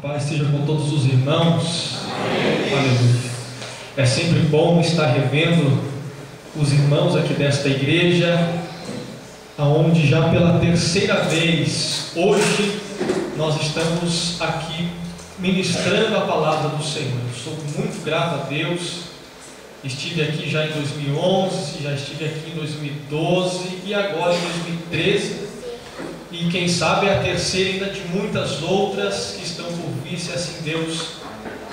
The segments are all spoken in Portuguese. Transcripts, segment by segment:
Paz esteja com todos os irmãos. Amém. Aleluia. É sempre bom estar revendo os irmãos aqui desta igreja, aonde já pela terceira vez, hoje, nós estamos aqui ministrando a palavra do Senhor. Eu sou muito grato a Deus. Estive aqui já em 2011, já estive aqui em 2012 e agora em 2013. E quem sabe é a terceira ainda de muitas outras que estão por vir, se assim Deus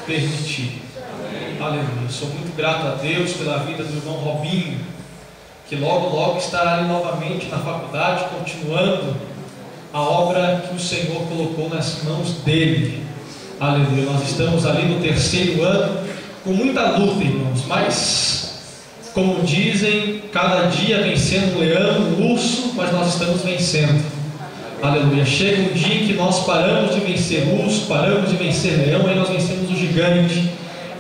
permitir. Amém. Aleluia. Sou muito grato a Deus pela vida do irmão Robinho, que logo estará ali novamente na faculdade, continuando a obra que o Senhor colocou nas mãos dele. Aleluia. Nós estamos ali no terceiro ano, com muita luta, irmãos, mas, como dizem, cada dia vencendo um leão, um urso, mas nós estamos vencendo. Aleluia. Chega um dia em que nós paramos de vencer urso, paramos de vencer leão, e nós vencemos o gigante,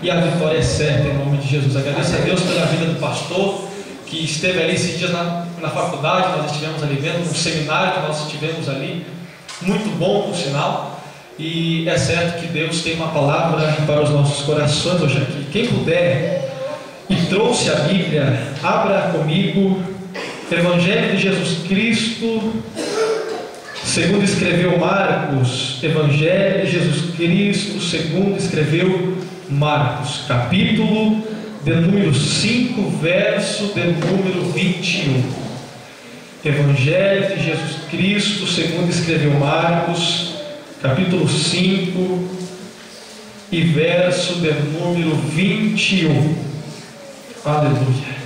e a vitória é certa em nome de Jesus. Agradeço a Deus pela vida do pastor, que esteve ali esses dias na faculdade. Nós estivemos ali vendo um seminário que nós estivemos ali, muito bom por sinal, e é certo que Deus tem uma palavra para os nossos corações hoje aqui. Quem puder e trouxe a Bíblia, abra comigo Evangelho de Jesus Cristo segundo escreveu Marcos. Evangelho de Jesus Cristo segundo escreveu Marcos, capítulo de número 5, verso de número 21. Evangelho de Jesus Cristo segundo escreveu Marcos, capítulo 5 e verso de número 21. Aleluia.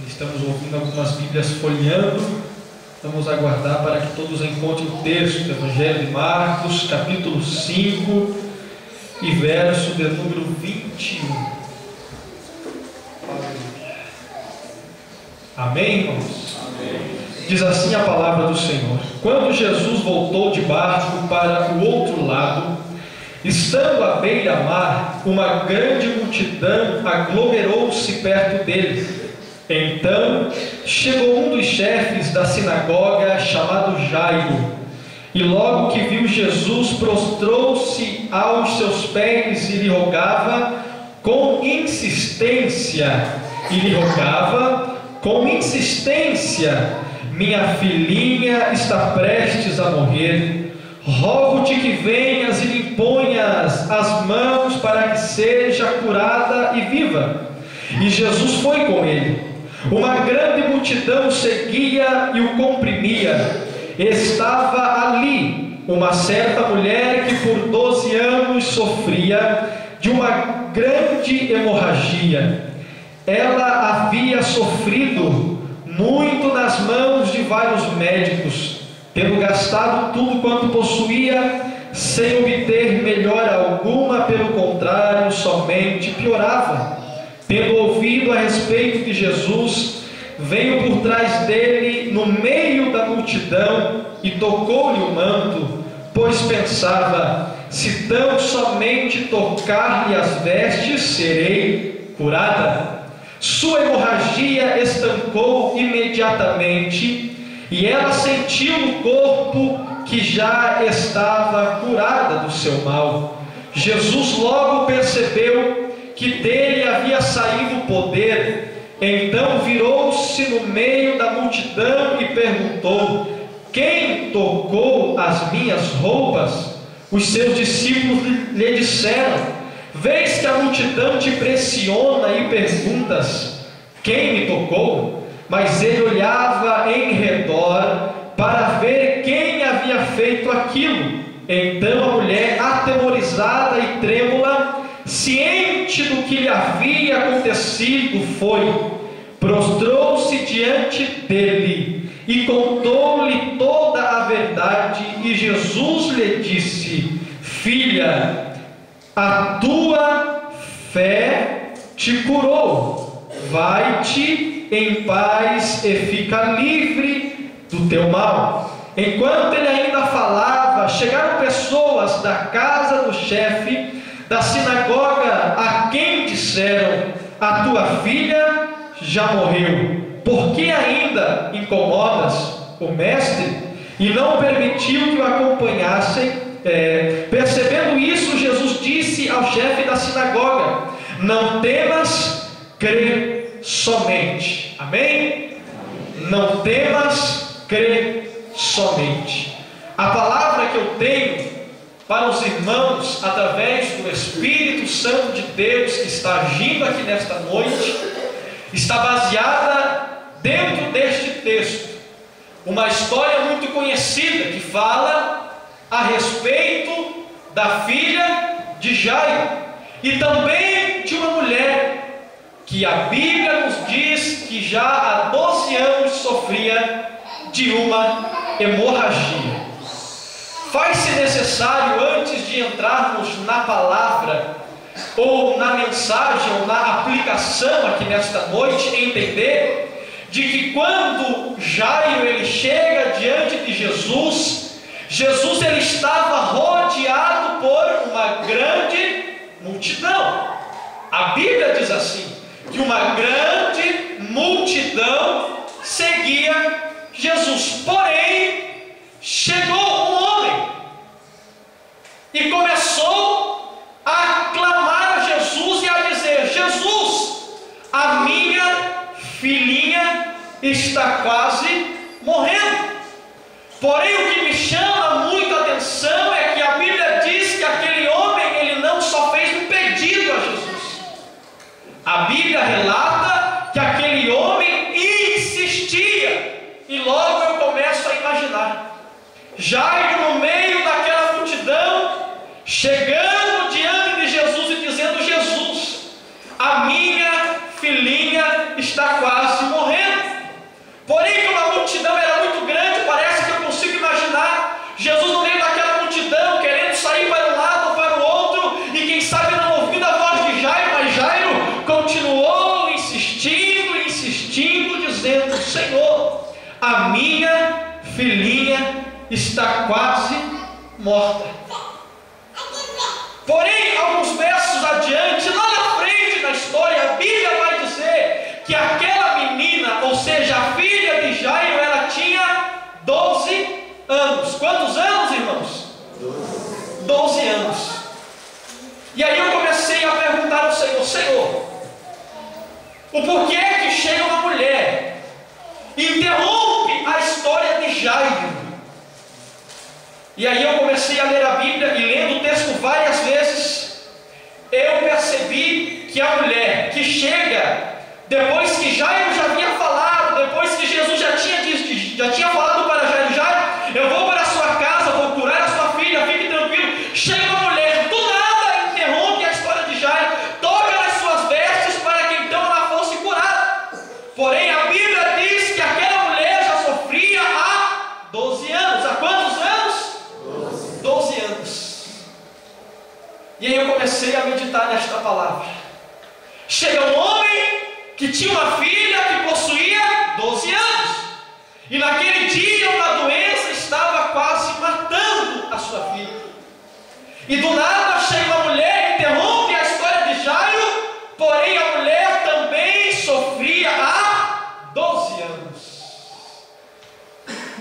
Estamos ouvindo algumas Bíblias folheando. Vamos aguardar para que todos encontrem o texto do Evangelho de Marcos, capítulo 5 e verso de número 21. Amém, irmãos? Amém. Diz assim a palavra do Senhor: Quando Jesus voltou de barco para o outro lado, estando à beira-mar, uma grande multidão aglomerou-se perto dele. Então chegou um dos chefes da sinagoga, chamado Jairo, e logo que viu Jesus, prostrou-se aos seus pés e lhe rogava com insistência, minha filhinha está prestes a morrer, rogo-te que venhas e lhe imponhas as mãos para que seja curada e viva. E Jesus foi com ele. Uma grande multidão o seguia e o comprimia. Estava ali uma certa mulher que por 12 anos sofria de uma grande hemorragia. Ela havia sofrido muito nas mãos de vários médicos, tendo gastado tudo quanto possuía, sem obter melhora alguma, pelo contrário, somente piorava. Tendo ouvido a respeito de Jesus, veio por trás dele no meio da multidão e tocou-lhe o manto, pois pensava: se tão somente tocar-lhe as vestes, serei curada. Sua hemorragia estancou imediatamente, e ela sentiu no corpo que já estava curada do seu mal. Jesus logo percebeu que dele havia saído o poder. Então virou-se no meio da multidão e perguntou: quem tocou as minhas roupas? Os seus discípulos lhe disseram: vês que a multidão te pressiona e perguntas: quem me tocou? Mas ele olhava em redor para ver quem havia feito aquilo. Então a mulher, atemorizada e trêmula, ciente do que lhe havia acontecido, prostrou-se diante dele e contou-lhe toda a verdade. E Jesus lhe disse: filha, a tua fé te curou, vai-te em paz e fica livre do teu mal. Enquanto ele ainda falava, chegaram pessoas da casa do chefe da sinagoga, a quem disseram: a tua filha já morreu, por que ainda incomodas o mestre? E não permitiu que o acompanhassem. Percebendo isso, Jesus disse ao chefe da sinagoga: não temas, crê somente. Amém? Não temas, crê somente. A palavra que eu tenho para os irmãos, através do Espírito Santo de Deus que está agindo aqui nesta noite, está baseada dentro deste texto, uma história muito conhecida que fala a respeito da filha de Jairo e também de uma mulher que a Bíblia nos diz que já há 12 anos sofria de uma hemorragia. Faz-se necessário, antes de entrarmos na palavra, ou na mensagem, ou na aplicação aqui nesta noite, entender de que quando Jairo ele chega diante de Jesus ele estava rodeado por uma grande multidão. A Bíblia diz assim, que uma grande multidão seguia Jesus. Porém, chegou um homem e começou a clamar a Jesus e a dizer: Jesus, a minha filhinha está quase morrendo. Porém, o que me chama muito a atenção é que a Bíblia diz que aquele homem ele não só fez um pedido a Jesus. A Bíblia relata que aquele homem insistia. E logo eu começo a imaginar Jairo no meio daquela multidão, chegando diante de Jesus e dizendo: Jesus, a minha filhinha está quase morrendo. Porém, como a multidão era muito grande, parece que eu consigo imaginar Jesus no meio daquela multidão, querendo sair para um lado ou para o outro, e quem sabe não ouvindo a voz de Jairo, mas Jairo continuou insistindo, dizendo: Senhor, a minha filhinha está quase morta. Porém, alguns versos adiante, lá na frente da história, a Bíblia vai dizer que aquela menina, ou seja, a filha de Jairo, ela tinha 12 anos. Quantos anos, irmãos? 12 anos. E aí eu comecei a perguntar ao Senhor: Senhor, o porquê que chega uma mulher e interrompe a história de Jairo? E aí eu comecei a ler a Bíblia, e lendo o texto várias vezes, eu percebi que a mulher que chega, depois que Jairo já havia falado, depois que Jesus já tinha falado para Jairo: Jairo, eu vou para a sua casa, vou curar a sua filha, fique tranquilo. Chega uma mulher, do nada interrompe a história de Jairo, toca nas suas vestes para que então ela fosse curada. Porém, a Bíblia diz que aquela mulher já sofria há 12 anos. Há quantos anos? 12 anos. E aí eu comecei a meditar nesta palavra. Chega um homem que tinha uma filha que possuía 12 anos, e naquele dia uma doença estava quase matando a sua filha. E do nada chega uma mulher, interrompe a história de Jairo, porém a mulher também sofria há 12 anos.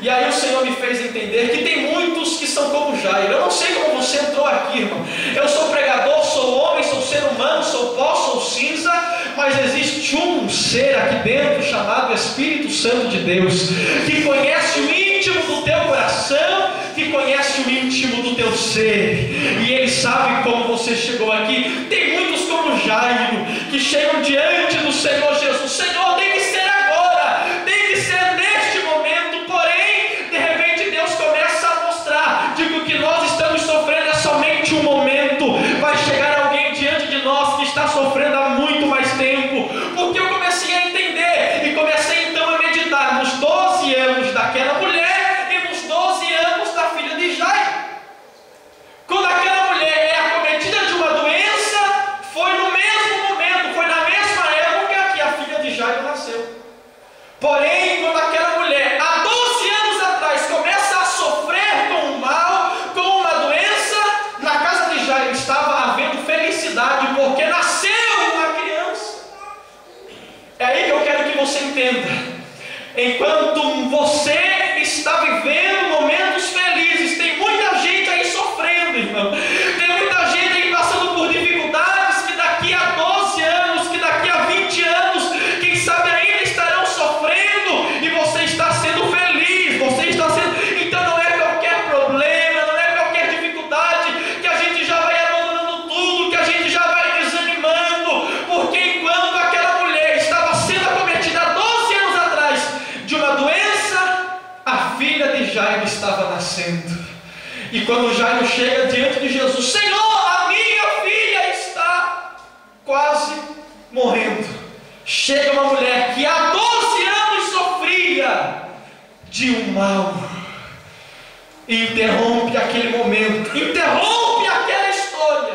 E aí o Senhor me fez entender que tem muitos que são como Jairo. Eu não sei como você entrou aqui, irmão. Eu sou pregador, sou homem, sou ser humano, sou pó, sou cinza, mas existe um ser aqui dentro chamado Espírito Santo de Deus, que conhece o íntimo do teu coração, que conhece o íntimo do teu ser, e Ele sabe como você chegou aqui. Tem muitos como Jairo, que chegam diante do Senhor Jesus: Senhor, tem que ser agora, tem que ser neste momento. Porém, de repente Deus começa a mostrar de que o que nós estamos sofrendo é somente um momento. Vai chegar alguém diante de nós que está sofrendo há muito mais tempo. Porque eu comecei a entender e comecei então a meditar nos 12 anos daquela mulher e nos 12 anos da filha de Jairo. Quando aquela mulher é acometida de uma doença, foi no mesmo momento, foi na mesma época que a filha de E quando Jairo chega diante de Jesus: Senhor, a minha filha está quase morrendo. Chega uma mulher que há 12 anos sofria de um mal, e interrompe aquele momento, interrompe aquela história,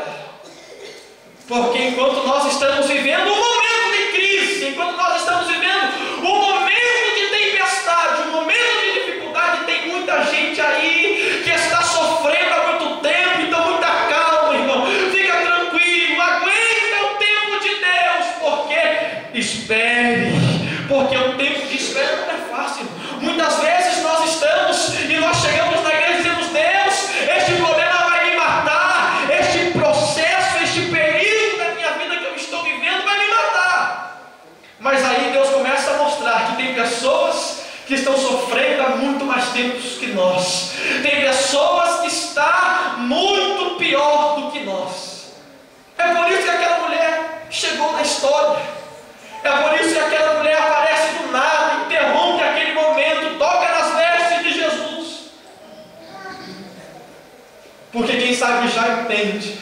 porque enquanto nós estamos vivendo um momento de crise, enquanto nós estamos vivendo um momento de tempestade, um momento de dificuldade, tem muita gente aí que está sofrendo há muito tempo. Então muita calma, irmão, fica tranquilo, aguenta o tempo de Deus, porque espere, porque o tempo de espera não é fácil. Muitas vezes nós estamos e nós chegamos na igreja e dizemos: Deus, este problema vai me matar, este processo, este período da minha vida que eu estou vivendo vai me matar. Mas aí Deus começa a mostrar que tem pessoas que estão sofrendo há muito mais tempo que nós, tem pessoas que estão muito pior do que nós. É por isso que aquela mulher chegou na história, é por isso que aquela mulher aparece do nada, interrompe aquele momento, toca nas vestes de Jesus, porque quem sabe já entende: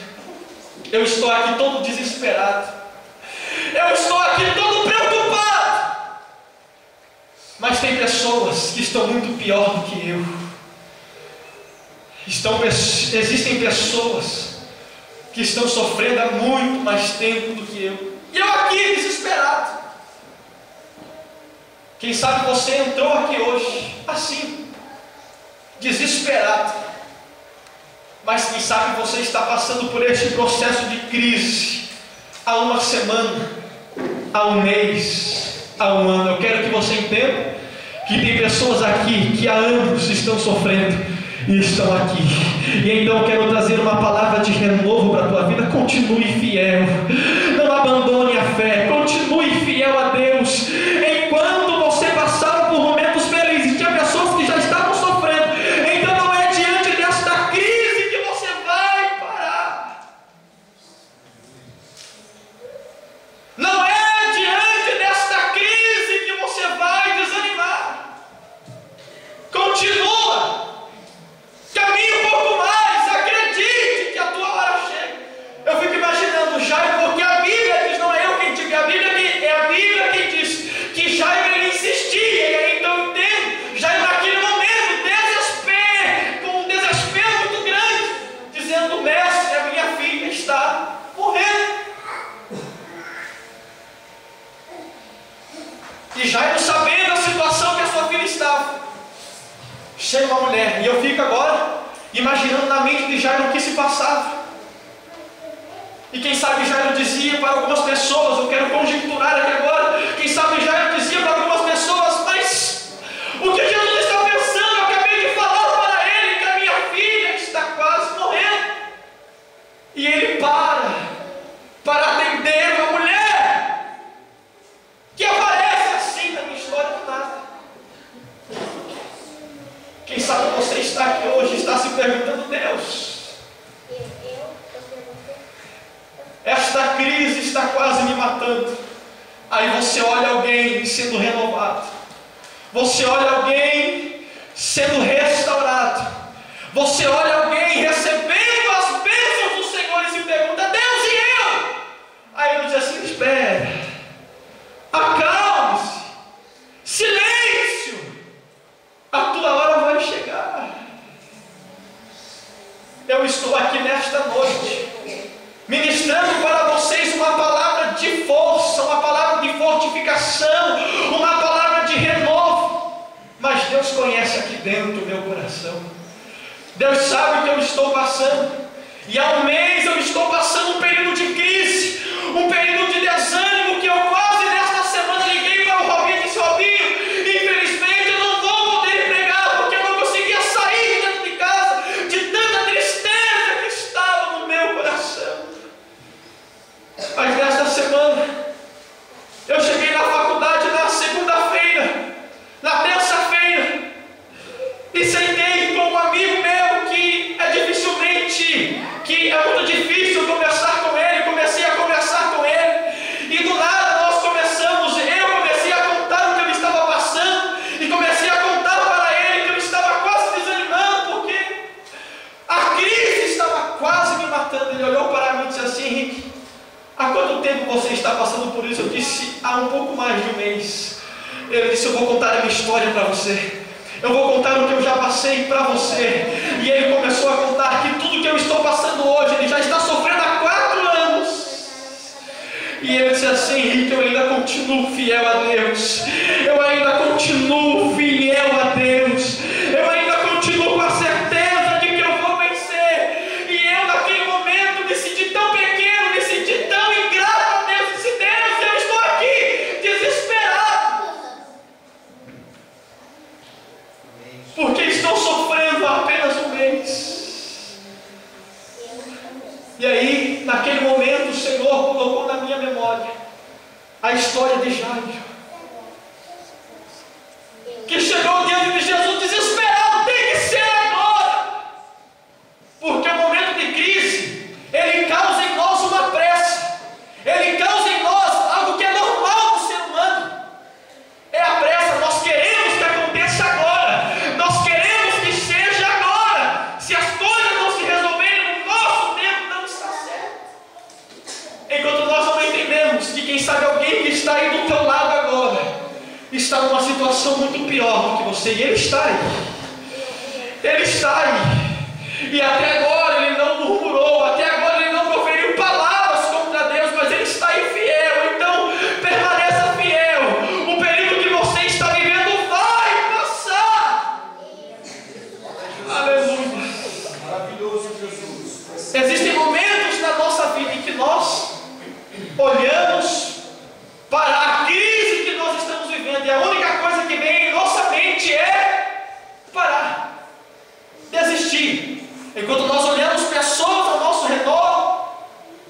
eu estou aqui todo desesperado, eu estou aqui todo preocupado, mas tem pessoas que estão muito pior do que eu. Existem pessoas que estão sofrendo há muito mais tempo do que eu, e eu aqui desesperado. Quem sabe você entrou aqui hoje assim, desesperado, mas quem sabe você está passando por este processo de crise há uma semana, há um mês, há um ano. Eu quero que você entenda que tem pessoas aqui que há anos estão sofrendo e estão aqui. E então eu quero trazer uma palavra de renovo para a tua vida. Continue fiel, não abandone a fé, continue fiel a Deus. Enquanto você passar por momentos felizes, tinha pessoas que já estavam sofrendo, então não é diante desta crise que você vai parar, não é diante desta crise que você vai desanimar. Continua, caminhe um pouco mais, acredite que a tua hora chega. Eu fico imaginando Jairo, porque a Bíblia diz, não é eu quem digo, é a Bíblia quem diz que Jairo ele insistia. E aí então eu entendo, Jairo naquele momento, com um desespero muito grande, dizendo: Mestre, a minha filha está morrendo. E Jairo, sabendo a situação que a sua filha estava, chega uma mulher, e eu fico agora imaginando na mente de Jairo o que se passava. E quem sabe Jairo dizia para algumas pessoas, eu quero conjecturar aqui agora, quem sabe Jairo dizia para algumas pessoas: mas o que Jesus está pensando? Eu acabei de falar para ele que a minha filha está quase morrendo. E ele para atender uma mulher que aparece assim na minha história do nada. Quem sabe você está aqui hoje, está se perguntando: Deus, esta crise está quase me matando. Aí você olha alguém sendo renovado, você olha alguém sendo restaurado, você olha alguém recebendo as bênçãos do Senhor e se pergunta: Deus, e eu? Aí ele diz assim: espera, acalme-se, silêncio, a tua hora vai chegar. Eu estou aqui nesta noite ministrando para vocês uma palavra de força, uma palavra de fortificação, uma palavra de renovo. Mas Deus conhece aqui dentro do meu coração, Deus sabe o que eu estou passando. E há um mês eu estou passando um período de crise, um período de desânimo, que eu quase nesta semana liguei para o Robinho e disse: Robinho, infelizmente eu não vou poder pregar, porque eu não conseguia sair dentro de casa, de tanta tristeza que estava no meu coração. Mas nesta semana eu cheguei na faculdade na segunda-feira, na terça-feira, e sentei com um amigo meu que é muito difícil conversar com ele. Comecei a conversar com ele, você está passando por isso. Eu disse há um pouco mais de um mês. Ele disse: eu vou contar a minha história para você. Eu vou contar o que eu já passei para você. E ele começou a contar que tudo que eu estou passando hoje, ele já está sofrendo há 4 anos. E ele disse assim: Henrique, eu ainda continuo fiel a Deus. Eu ainda continuo fiel a Deus. Eu ainda continuo com a certeza de que eu vou vencer. E eu naquele momento me senti tão pequeno, me senti tão ingrato a Deus. Disse: Deus, eu estou aqui desesperado, porque estou sofrendo há apenas um mês. E aí, naquele momento, o Senhor colocou na minha memória a história de Jairo, que chegou diante de Jesus desesperado: tem que ser agora, porque o momento de crise, ele causa em nós uma pressa, ele causa em nós algo que é normal do ser humano, é a pressa. Nós queremos que aconteça agora, nós queremos que seja agora. Se as coisas não se resolverem no nosso tempo, não está certo. Enquanto nós não entendemos que, quem sabe, alguém que está aí do teu lado agora está numa situação muito pior do que você, e ele está aí. Ele está aí. E até agora ele não murmurou, até agora ele não proferiu palavras contra Deus, mas ele está aí fiel. Então permaneça fiel. O período que você está vivendo vai passar. Aleluia. Maravilhoso, Jesus. Existem momentos na nossa vida em que nós olhamos para a crise que nós estamos vivendo, e a única coisa que vem em nossa mente é parar, desistir. Enquanto nós olhamos pessoas ao nosso redor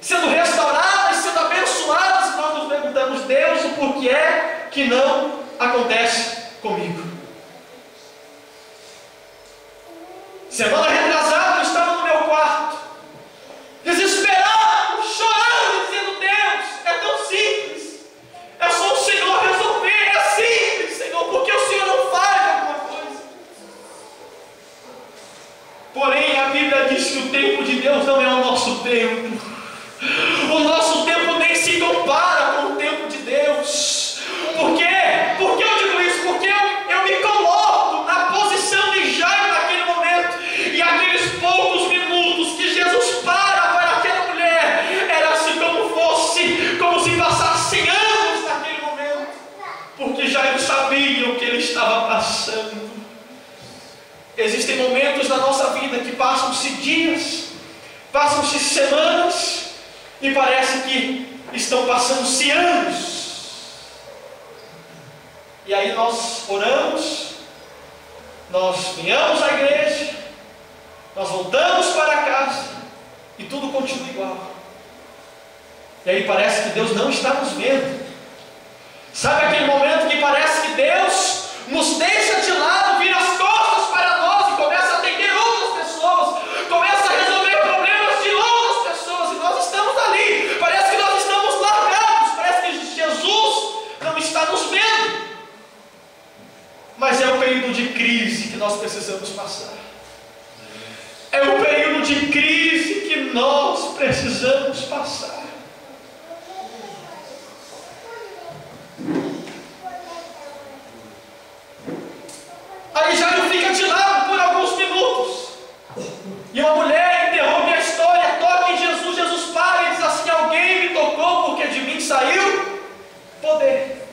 sendo restauradas, sendo abençoadas, nós nos perguntamos: Deus, o porquê é que não acontece comigo? Semana retrasada eu estava no meu quarto, desesperado, chorando, dizendo: Deus, é tão simples, é só o Senhor resolver, é simples, Senhor, porque o Senhor não faz alguma coisa? Porém, a Bíblia diz que o tempo de Deus não é o nosso tempo. O nosso tempo nem se compara com o tempo de Deus. Por quê? Por que eu digo isso? Porque eu me coloco na posição de Jairo naquele momento. E aqueles poucos minutos que Jesus para aquela mulher, era assim como se passassem anos naquele momento. Porque Jairo sabia o que ele estava passando. Existem momentos na nossa vida que passam-se dias, passam-se semanas, e parece que estão passando-se anos. E aí nós oramos, nós viemos à igreja, nós voltamos para casa, e tudo continua igual. E aí parece que Deus não está nos vendo. Sabe aquele momento que parece que Deus nos deixa de lado, vira as costas para nós e começa a atender outras pessoas, começa a resolver problemas de outras pessoas, e nós estamos ali, parece que nós estamos largados, parece que Jesus não está nos vendo. Mas é o período de crise que nós precisamos passar. É o período de crise que nós precisamos passar. Aí Jairo fica de lado por alguns minutos, e uma mulher interrompe a história, toca em Jesus. Jesus para e diz assim: alguém me tocou, porque de mim saiu poder.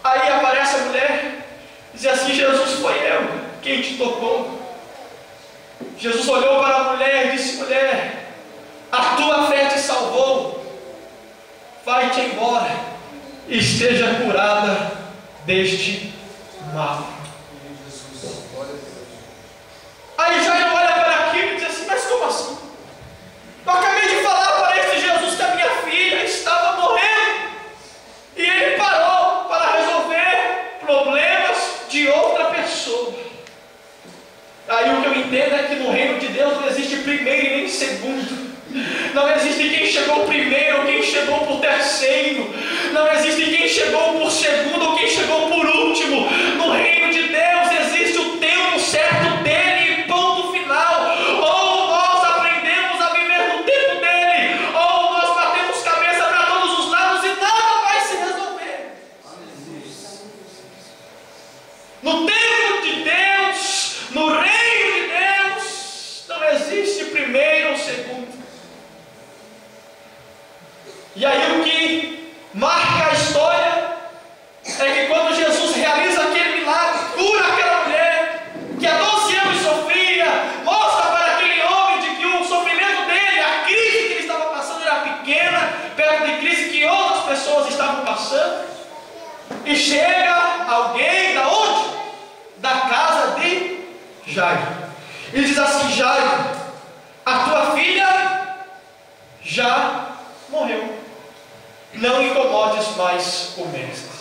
Aí aparece a mulher e diz assim: Jesus, foi eu quem te tocou. Jesus olhou para a mulher e disse: mulher, a tua fé te salvou, vai-te embora e esteja curada deste mal. Aí Jairo olha para aquilo e diz assim: mas como assim? Eu acabei de falar para esse Jesus que a minha filha estava morrendo, e ele parou para resolver problemas de outra pessoa. Aí o que eu entendo é que no reino de Deus não existe primeiro e nem segundo. Não existe quem chegou primeiro ou quem chegou por terceiro. Não existe quem chegou por segundo ou quem chegou por último. No reino de Deus existe o tempo certo dele e ponto final. Ou nós aprendemos a viver no tempo dele, ou E aí o que marca a história é que quando Jesus realiza aquele milagre, cura aquela mulher que há 12 anos sofria, mostra para aquele homem de que o sofrimento dele, a crise que ele estava passando era pequena, perto de crise que outras pessoas estavam passando. E chega alguém da onde? Da casa de Jairo. E diz assim: Jairo, a tua filha já morreu. Não incomodes mais o mestre.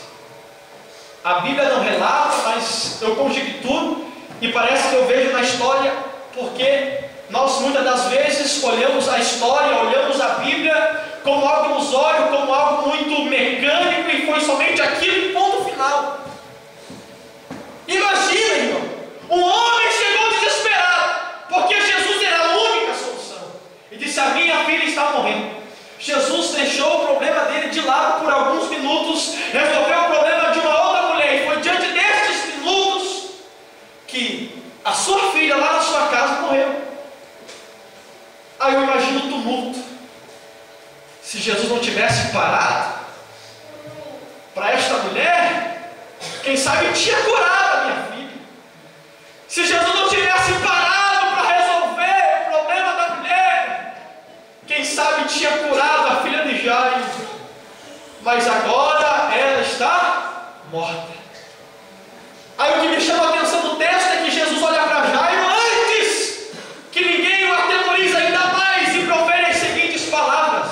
A Bíblia não relata, mas eu conjecturo e parece que eu vejo na história, porque nós muitas das vezes olhamos a história, olhamos a Bíblia como algo ilusório, como algo muito mecânico, e foi somente aquilo, ponto final. Imagina, irmão, um homem chegou desesperado, porque Jesus era a única solução, e disse: a minha filha está morrendo. Jesus deixou o problema dele de lado por alguns minutos, resolveu o problema de uma outra mulher, e foi diante destes minutos que a sua filha lá na sua casa morreu. Aí eu imagino o tumulto. Se Jesus não tivesse parado para esta mulher, quem sabe tinha curado a minha filha. Se Jesus não tivesse parado para resolver o problema da mulher, quem sabe tinha curado a filha de Jairo. Mas agora ela está morta. Aí o que me chama a atenção no texto é que Jesus olha para Jairo antes que ninguém o atemoriza ainda mais e profere as seguintes palavras: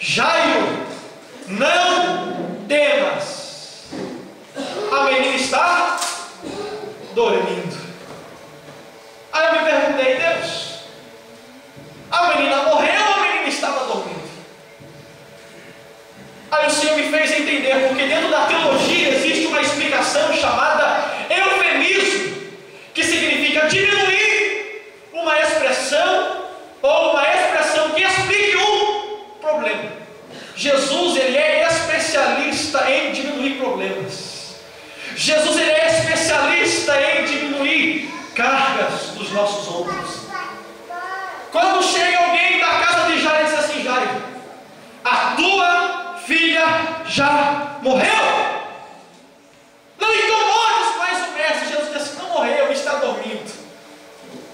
Jairo, não temas, a menina está dormindo. Aí eu me perguntei: Deus, a menina morreu ou a menina estava dormindo? Aí o Senhor me fez entender, porque dentro da teologia existe uma explicação chamada eufemismo, que significa diminuir uma expressão ou uma expressão que explique um problema. Jesus, ele é especialista em diminuir problemas. Jesus, ele é especialista em diminuir cargas dos nossos ombros. Quando chega alguém da casa de Jairo e diz assim: Jairo, a tua filha já morreu. Não incomodes mais o mestre. Jesus diz assim: não morreu, está dormindo.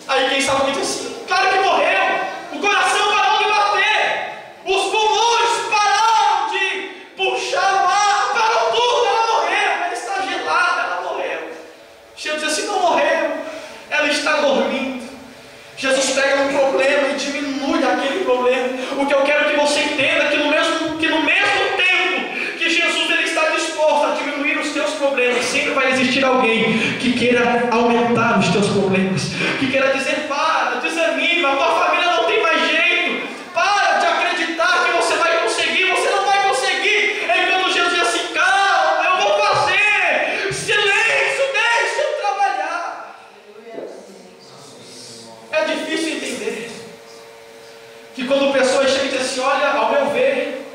Aí quem sabe diz assim: claro que morreu. O coração parou de bater, os pulmões pararam de puxar o ar, parou tudo, ela morreu, ela está gelada, ela morreu. Jesus diz assim: não morreu, ela está dormindo. Jesus pega um problema e diminui aquele problema. O que eu quero que você entenda é que no mesmo tempo que Jesus ele está disposto a diminuir os teus problemas, sempre vai existir alguém que queira aumentar os teus problemas, que queira dizer: para, desanima, a tua família não tem mais jeito, para de acreditar que você vai conseguir, você não vai conseguir. É quando Jesus diz assim: calma, eu vou fazer, silêncio, deixa eu trabalhar. É difícil entender que quando pessoas chegam e dizem assim: olha, ao meu ver,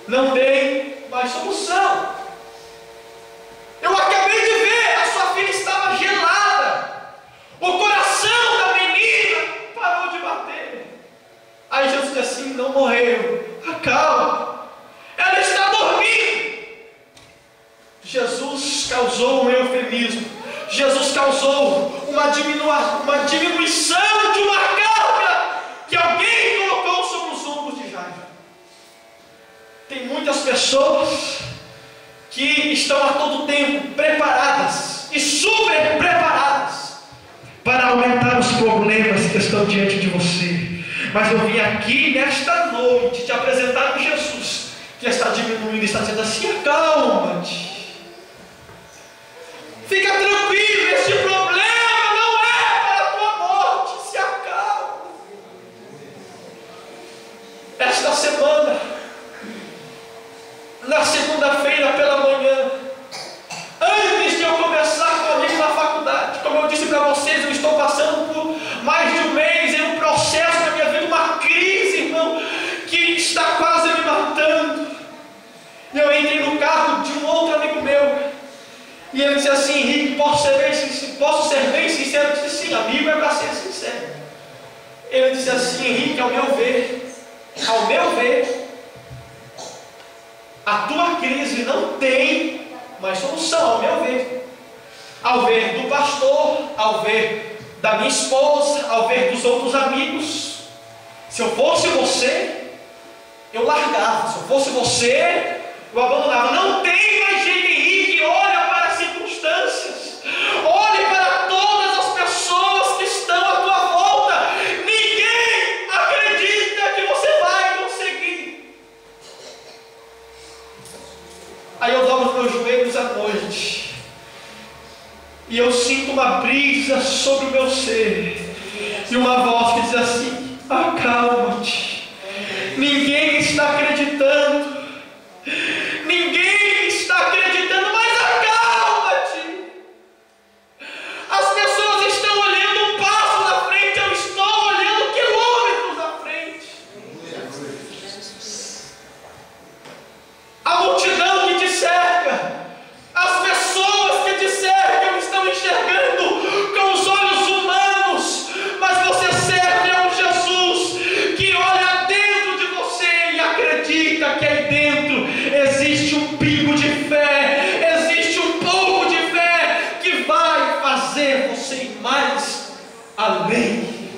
não tem mais solução. Eu acabei de ver, a sua filha estava gelada, o coração da menina parou de bater. Aí Jesus diz assim: não morreu, acalma, ela está dormindo. Jesus causou um eufemismo, Jesus causou uma diminuição de uma carga que alguém colocou sobre os ombros de Jairo. Tem muitas pessoas que estão a todo tempo preparadas e super preparadas para aumentar os problemas que estão diante de você. Mas eu vim aqui nesta noite te apresentar um Jesus que está diminuindo, está dizendo assim: acalma-te, fica tranquilo, esse problema não é para a tua morte, se acalma. Esta semana, na segunda-feira pela manhã, antes de eu começar comigo na faculdade, como eu disse para vocês, eu estou passando por mais de um mês em um processo na minha vida, uma crise, irmão, que está quase me matando. E eu entrei no carro de um outro amigo meu, e ele disse assim: Henrique, posso ser bem sincero? Eu disse: sim, amigo, é para ser sincero. Ele disse assim: Henrique, ao meu ver, a tua crise não tem mais solução, ao meu ver. Ao ver do pastor, ao ver da minha esposa, ao ver dos outros amigos. Se eu fosse você, eu largava. Se eu fosse você, eu abandonava. Não tem mais jeito, Henrique. Olha para as circunstâncias, olhe para todas as pessoas que estão à tua volta. Ninguém acredita que você vai conseguir. Aí eu dobro os meus joelhos à noite e eu sinto uma brisa sobre o meu ser e uma voz que diz assim: acalma-te. Ninguém está acreditando. Ninguém está acreditando, mas acalma-te. As pessoas estão olhando um passo na frente, eu estou olhando quilômetros na frente. A multidão que te cerca, as pessoas que te cercam estão enxergando com os olhos humanos, mas você serve a um Jesus que olha dentro de você e acredita que aí dentro existe um pingo de fé, existe um pouco de fé que vai fazer você ir mais além.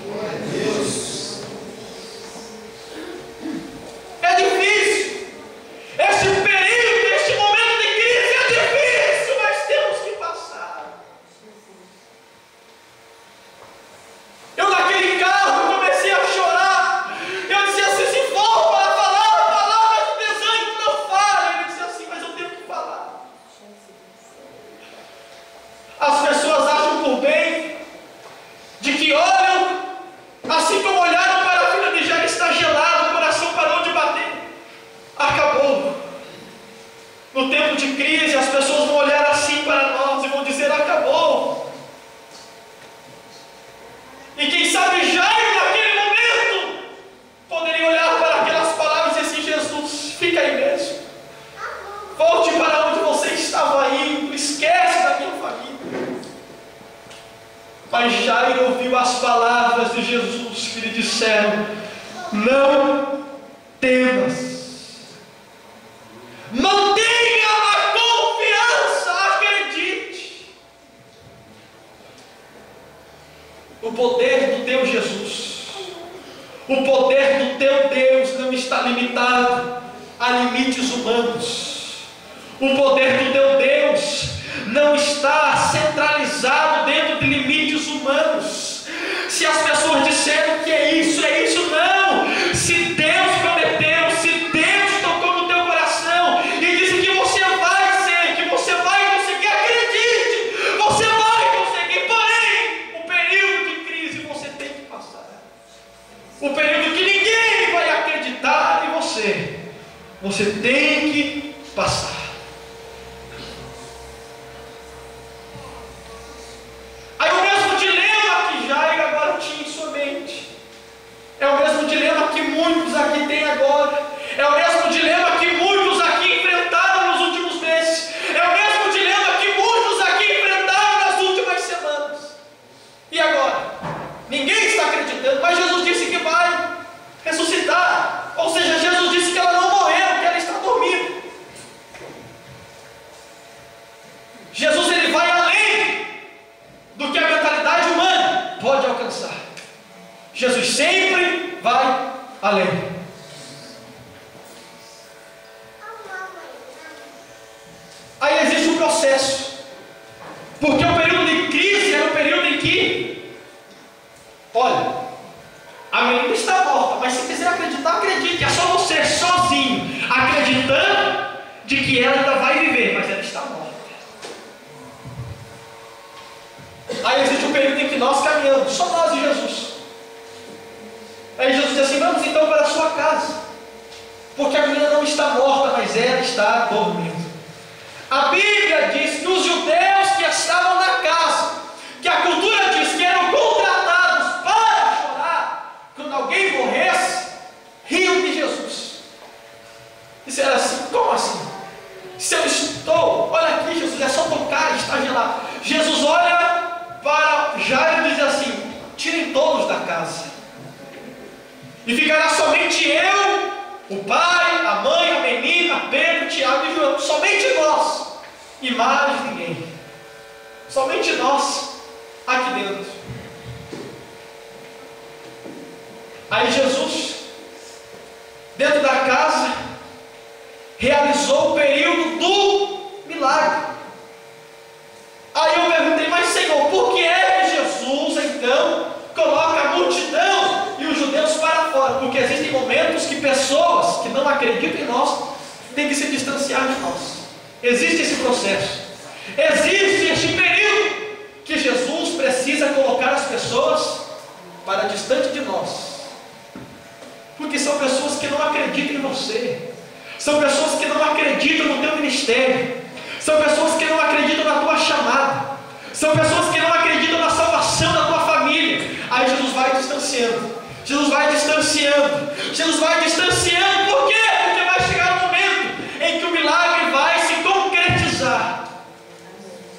É difícil. Esse período, este momento de crise é difícil, mas temos que passar. Eu naquele carro comecei a chorar. Eu disse assim: se for para falar palavras de desânimo, não fale. Ele disse assim: mas eu tenho que falar. As pessoas acham por bem de que olham, assim como olharam para a vida de Jairo, está gelado, o coração parou de bater. Acabou. No tempo de crise, as pessoas vão olhar assim para nós e vão dizer: acabou. E quem sabe Jairo, naquele momento, poderia olhar para aquelas palavras e dizer assim: Jesus, fica aí mesmo. Volte para onde você estava indo. Esquece da minha família. Mas Jairo ouviu as palavras de Jesus que lhe disseram: não temas. Mantenha a confiança, acredite. O poder do teu Jesus, o poder do teu Deus não está limitado a limites humanos. O poder do teu Deus não está centralizado dentro de limites humanos. Se as pessoas disseram que é isso, não. Se Deus prometeu, se Deus tocou no teu coração e disse que você vai ser, que você vai conseguir, acredite, você vai conseguir. Porém, o período de crise você tem que passar. O período que ninguém vai acreditar em você tem que passar. Aí o mesmo dilema que Jairo agora tinha em sua mente é o mesmo dilema que muitos aqui têm agora. É o mesmo dilema que muitos aqui enfrentaram nos últimos meses. É o mesmo dilema que muitos aqui enfrentaram nas últimas semanas. E agora? Ninguém está acreditando, mas Jesus disse que vai ressuscitar. Ou seja, Jesus disse que ela não morreu, que ela está dormindo. Jesus, ele vai além do que a mentalidade humana pode alcançar. Jesus sempre vai além. Aí existe um processo, porque o período de crise era um período em que, olha, a menina está morta, mas se quiser acreditar, acredite. É só você sozinho acreditando de que ela ainda vai viver, mas ela está morta. Aí existe um período em que nós caminhamos, só nós e Jesus. Aí Jesus diz assim: vamos então para a sua casa, porque a menina não está morta, mas ela está dormindo. A Bíblia diz que os judeus que estavam na casa, que a cultura diz que eram contratados para chorar quando alguém morresse, riam de Jesus. Disseram assim: como assim? Se eu estou, olha aqui, Jesus, é só tocar, está gelado. Jesus olha para Jairo e diz assim: tirem todos da casa, e ficará somente eu, o pai, a mãe, a menina, Pedro, Tiago e João, somente nós e mais ninguém, somente nós aqui dentro. Aí Jesus, dentro da casa, realizou o período do milagre. Aí eu perguntei, mas Senhor, por que é que Jesus então coloca a multidão e os judeus para fora? Porque existem momentos que pessoas que não acreditam em nós têm que se distanciar de nós. Existe esse processo, existe este período que Jesus precisa colocar as pessoas para distante de nós, porque são pessoas que não acreditam em você, são pessoas que não acreditam no teu ministério, são pessoas que não acreditam na tua chamada, são pessoas que não acreditam na salvação da tua família. Aí Jesus vai distanciando, Jesus vai distanciando, Jesus vai distanciando. Por quê? Porque vai chegar um momento em que o milagre vai se concretizar.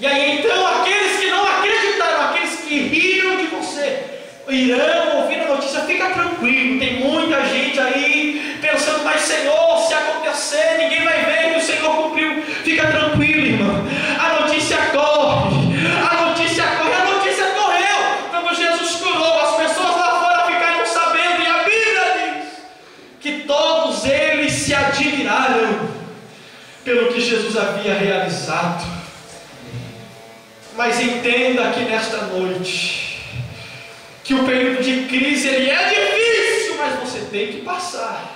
E aí então aqueles que não acreditaram, aqueles que riram de você, irão ouvir a notícia. Fica tranquilo, tem muita gente aí pensando, mas Senhor, se acontecer, ninguém vai ver que o Senhor cumpriu. Fica tranquilo, irmão, a notícia corre, a notícia corre, a notícia correu. Quando Jesus curou, as pessoas lá fora ficaram sabendo, e a Bíblia diz que todos eles se admiraram pelo que Jesus havia realizado. Mas entenda que nesta noite, que o período de crise ele é difícil, mas você tem que passar.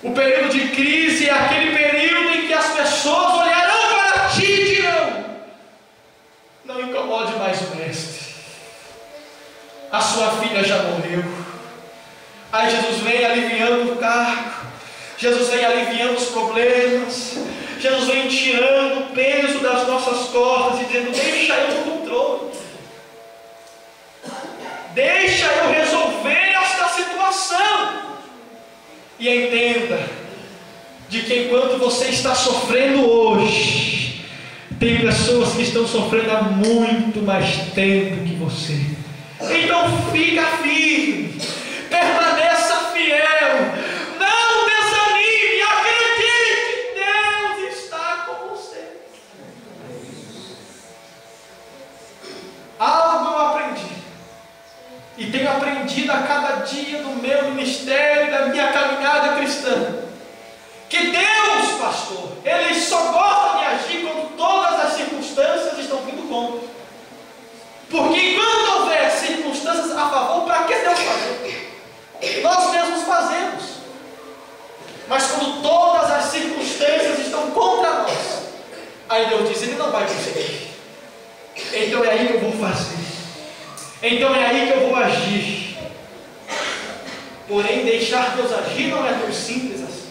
O período de crise é aquele período em que as pessoas olharão para ti e dirão: não incomode mais o mestre, a sua filha já morreu. Aí Jesus vem aliviando o cargo, Jesus vem aliviando os problemas, Jesus vem tirando o peso das nossas costas e dizendo: deixa eu no controle, deixa eu resolver esta situação. E entenda de que enquanto você está sofrendo hoje, tem pessoas que estão sofrendo há muito mais tempo que você. Então fica firme, permaneça fiel, não desanime, acredite, Deus está com você. Algo eu aprendi, e tenho aprendido a cada dia do meu ministério, da minha caminhada cristã, que Deus, pastor, Ele só gosta de agir quando todas as circunstâncias estão vindo contra. Porque enquanto houver circunstâncias a favor, para que Deus fazer? Nós mesmos fazemos. Mas quando todas as circunstâncias estão contra nós, aí Deus diz: Ele não vai conseguir. Então é aí que eu vou fazer, então é aí que eu vou agir. Porém, deixar Deus agir não é tão simples assim.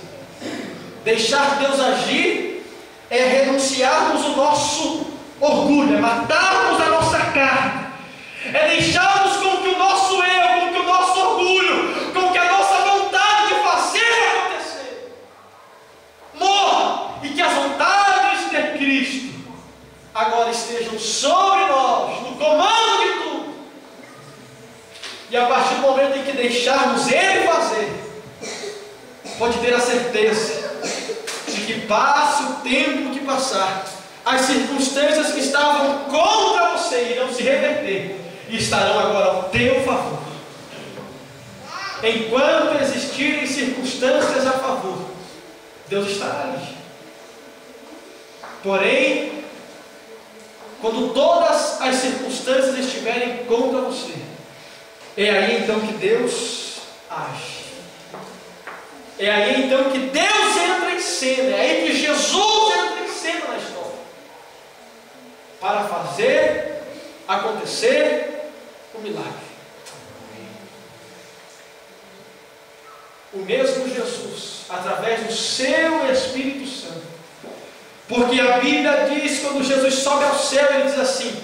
Deixar Deus agir é renunciarmos o nosso orgulho, é matarmos a nossa carne, é deixarmos com que o nosso eu, com que o nosso orgulho, com que a nossa vontade de fazer acontecer morra, e que as vontades de Cristo agora estejam sobre nós, no comando de tudo. E a partir do momento em que deixarmos Ele fazer, pode ter a certeza de que passe o tempo que passar, as circunstâncias que estavam contra você irão se reverter e estarão agora ao teu favor. Enquanto existirem circunstâncias a favor, Deus estará ali. Porém, quando todas as circunstâncias estiverem contra você, é aí então que Deus age. É aí então que Deus entra em cena. É aí que Jesus entra em cena na história, para fazer acontecer o milagre. O mesmo Jesus, através do seu Espírito Santo. Porque a Bíblia diz, quando Jesus sobe ao céu, Ele diz assim: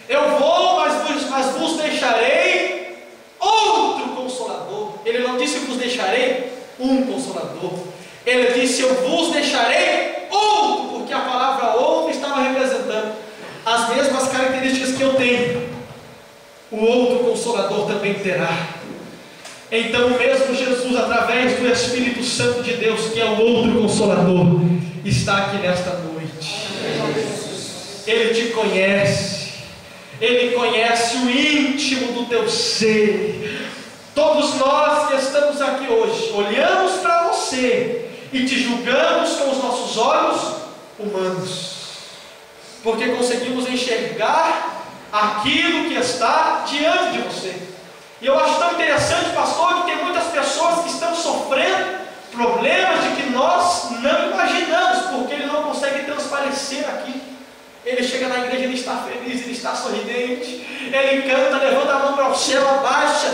eu vou, mas vos deixarei outro Consolador. Ele não disse: vos deixarei um Consolador. Ele disse: eu vos deixarei outro, porque a palavra outro estava representando as mesmas características que eu tenho, o outro Consolador também terá. Então, mesmo Jesus, através do Espírito Santo de Deus, que é o outro Consolador, está aqui nesta noite. Ele te conhece. Ele conhece o íntimo do teu ser. Todos nós que estamos aqui hoje, olhamos para você e te julgamos com os nossos olhos humanos, porque conseguimos enxergar aquilo que está diante de você. E eu acho tão interessante, pastor, que tem muitas pessoas que estão sofrendo problemas de que nós não imaginamos, porque ele não consegue transparecer aqui. Ele chega na igreja, ele está feliz, ele está sorridente, ele canta, levanta a mão para o céu, abaixa,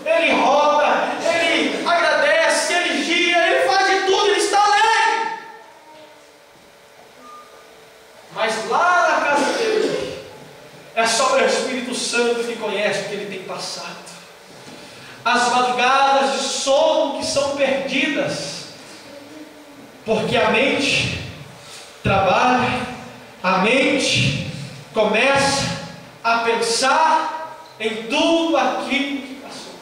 ele roda, ele agradece, ele gira, ele faz de tudo, ele está alegre. Mas lá na casa dele, é só o Espírito Santo que conhece o que ele tem passado. As madrugadas de sono que são perdidas, porque a mente trabalha, a mente começa a pensar em tudo aquilo que passou.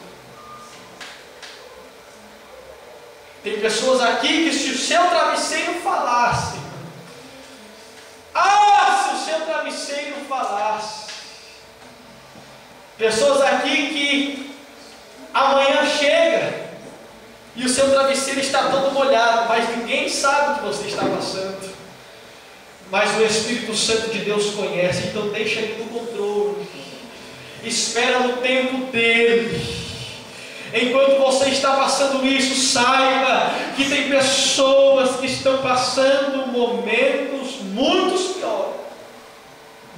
Tem pessoas aqui que, se o seu travesseiro falasse, se o seu travesseiro falasse, pessoas aqui que amanhã chega e o seu travesseiro está todo molhado, mas ninguém sabe o que você está passando. Mas o Espírito Santo de Deus conhece, então deixa ele no controle. Espera no tempo dele. Enquanto você está passando isso, saiba que tem pessoas que estão passando momentos muito piores.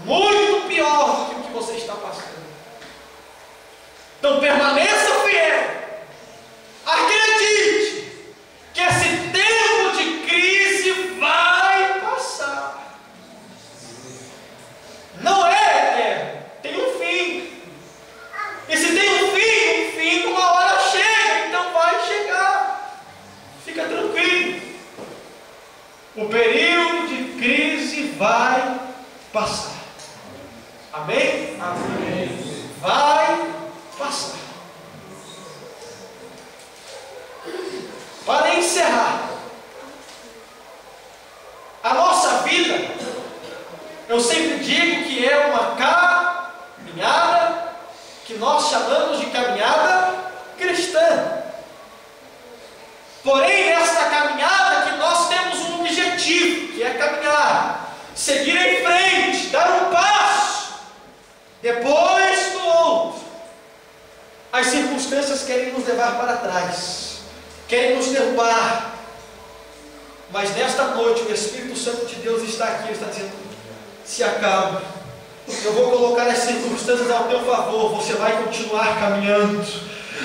Muito pior do que o que você está passando. Então permaneça fiel. Acredite que esse tempo de crise vai passar. Não é eterno, tem um fim. E se tem um fim, uma hora chega, então vai chegar. Fica tranquilo. O período de crise vai passar. Amém? Amém. Vai passar. Para encerrar, a nossa vida, eu sempre digo que é uma caminhada que nós chamamos de caminhada cristã. Porém, nesta caminhada que nós temos um objetivo, que é caminhar, seguir em frente, dar um passo, depois do outro. As circunstâncias querem nos levar para trás, querem nos derrubar, mas nesta noite o Espírito Santo de Deus está aqui, ele está dizendo: se acalma, eu vou colocar as circunstâncias ao teu favor, você vai continuar caminhando,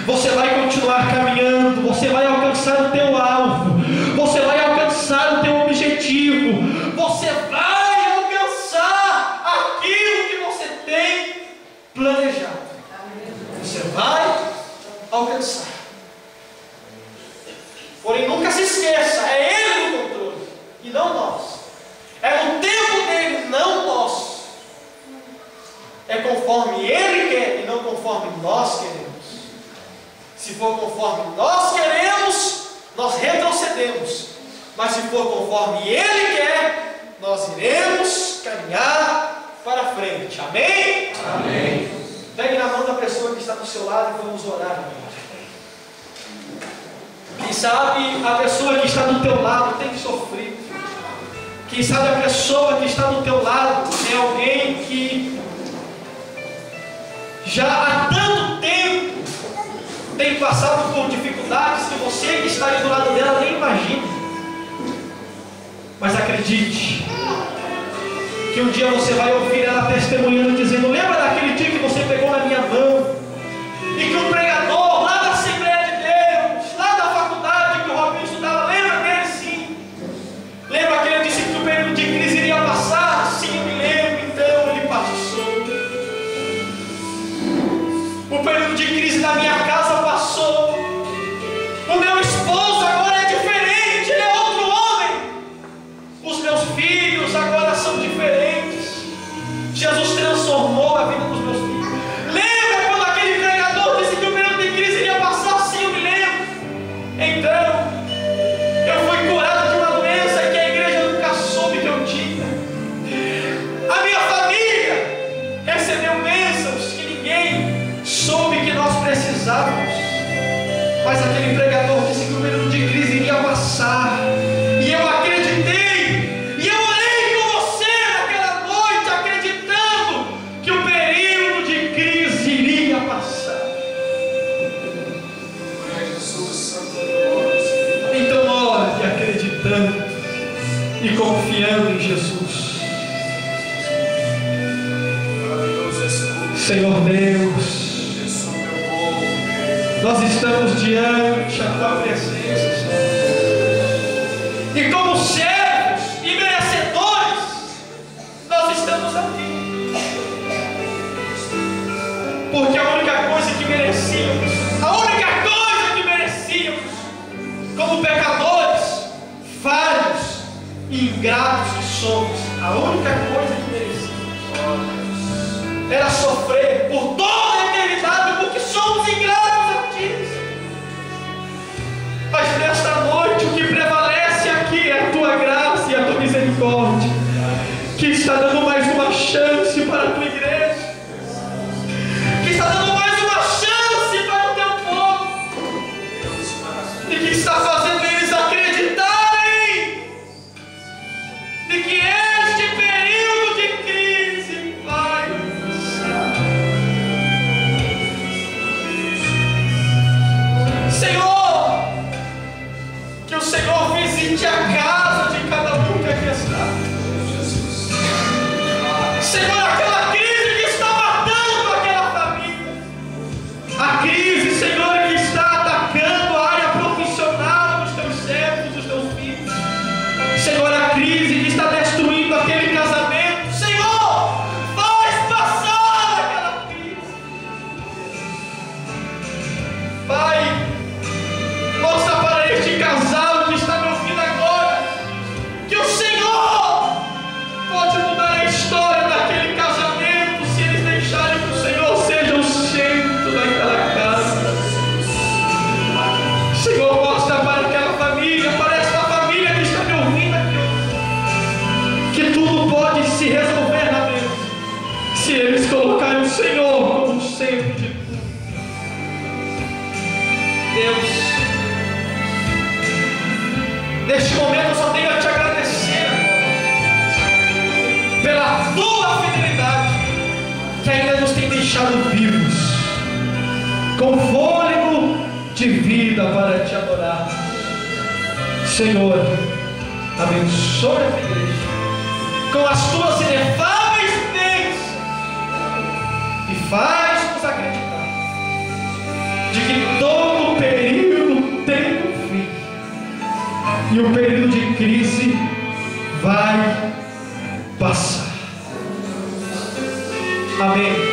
você vai continuar caminhando, você vai alcançar o teu alvo, você vai alcançar o teu objetivo, você vai alcançar aquilo que você tem planejado. Você vai alcançar. Porém, nunca se esqueça, é Ele no controle e não nós. É no tempo dele, não nosso. É conforme Ele quer e não conforme nós queremos. Se for conforme nós queremos, nós retrocedemos. Mas se for conforme Ele quer, nós iremos caminhar para frente. Amém? Amém. Pegue na mão da pessoa que está do seu lado e vamos orar agora. Quem sabe a pessoa que está do teu lado tem sofrido. Quem sabe a pessoa que está do teu lado é alguém que já há tanto tempo tem passado por dificuldades que você que está aí do lado dela nem imagina. Mas acredite, que um dia você vai ouvir ela testemunhando, dizendo: lembra daquele dia que você pegou na minha mão, e que o pregador lá da Assembleia de Deus, lá da faculdade que o Robinho estudava, lembra dele? Sim. Lembra que ele disse que o período de crise iria passar? Sim, eu me lembro. Então ele passou. O período de crise na minha casa passou. O meu esposo agora é diferente, ele é outro homem. Os meus filhos agora são diferentes. Jesus transformou a vida dos meus filhos. Lembra quando aquele pregador disse que o período de crise iria passar? Sim, eu me lembro. Então, eu fui curado de uma doença que a igreja e confiando em Jesus. Senhor Deus, nós estamos diante da Tua presença, Senhor. E como servos e merecedores, nós estamos aqui. Porque a única coisa que merecíamos, como pecadores, falhos e ingratos que somos, a única coisa que merecíamos era sofrer por toda a eternidade, porque somos ingratos a Ti. Mas nesta noite o que prevalece aqui é a Tua graça e a Tua misericórdia, que está dando mais uma chance para a Tua igreja, que está dando mais uma chance para o Teu povo, e que está fazendo eles acreditarem de que este período de crise vai passar. Senhor, que o Senhor visite a casa de cada um que aqui está. Senhor, aquela crise que está matando aquela família, a crise, Senhor, que está atacando a área profissional dos Teus servos, dos Teus filhos, Senhor, a crise que está destruindo aquele casamento, Senhor, faz passar aquela crise. Pai, mostra para este casal que está me ouvindo agora que o Senhor pode mudar a história daquele casamento se eles deixarem que o Senhor seja o centro daquela casa. Senhor, mostra para aquela família, para esta família que está me ouvindo aqui, que tudo pode se resolver na mente se eles colocarem o Senhor como centro de tudo. Deus, neste momento eu só tenho a Te agradecer pela Tua fidelidade, que ainda nos tem deixado vivos, com fôlego de vida para Te adorar. Senhor, abençoe a Tua igreja com as Tuas inefáveis bênçãos e faz-nos acreditar de que todo período tem um fim e o período de crise vai passar. Amém.